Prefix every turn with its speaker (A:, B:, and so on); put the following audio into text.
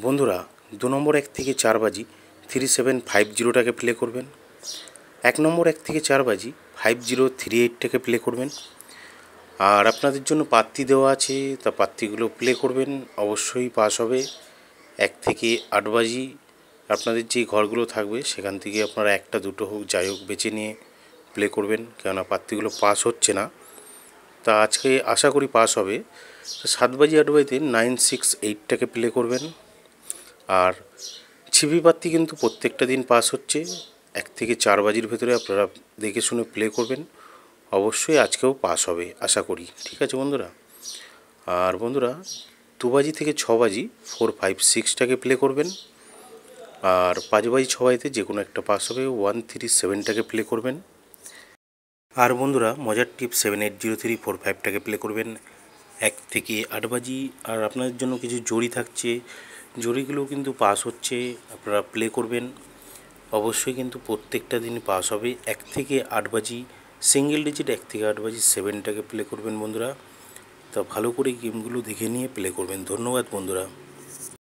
A: বন্ধুরা 2 নম্বর 1 থেকে 4 বাজি 3750টাকে প্লে করবেন। 1 নম্বর 1 থেকে 4 বাজি 5038টাকে প্লে করবেন। আর আপনাদের জন্য পাত্তি দেওয়া আছে, তা পাত্তিগুলো প্লে করবেন, অবশ্যই পাস হবে। 1 থেকে 8 বাজি আপনাদের যে ঘরগুলো থাকবে সেখান থেকে আপনারা একটা দুটো হোক যাই হোক বেছে নিয়ে প্লে করবেন, কেননা পাত্তিগুলো পাস হচ্ছে না। তা আজকে আশা করি পাস হবে। 7 বাজি 8 বাজিতে 968টাকে প্লে করবেন। আর ছিপি পাত্তি কিন্তু প্রত্যেকটা দিন পাস হচ্ছে। 1 থেকে 4 বাজির ভেতরে আপনারা দেখে শুনে প্লে করবেন, অবশ্যই আজকেও পাস হবে আশা করি। ঠিক আছে বন্ধুরা। আর বন্ধুরা 2 বাজি থেকে 6 বাজি 456টাকে প্লে করবেন। আর 5 বাজি 6 বাজিতে যে কোনো একটা পাস হবে। 137টাকে প্লে করবেন। আর বন্ধুরা মজার টিপ 780345টাকে প্লে করবেন 1 থেকে 8 বাজি। আর আপনাদের জন্য কিছু জড়ি থাকছে, জড়িগুলো কিন্তু পাস হচ্ছে, আপনারা প্লে করবেন, অবশ্যই কিন্তু প্রত্যেকটা দিন পাস হবে। 1 থেকে 8 বাজি সিঙ্গেল ডিজিট 1 থেকে 8 বাজি 7টাকে প্লে করবেন বন্ধুরা। তা ভালো করে গেমগুলো দেখে নিয়ে প্লে করবেন। ধন্যবাদ বন্ধুরা।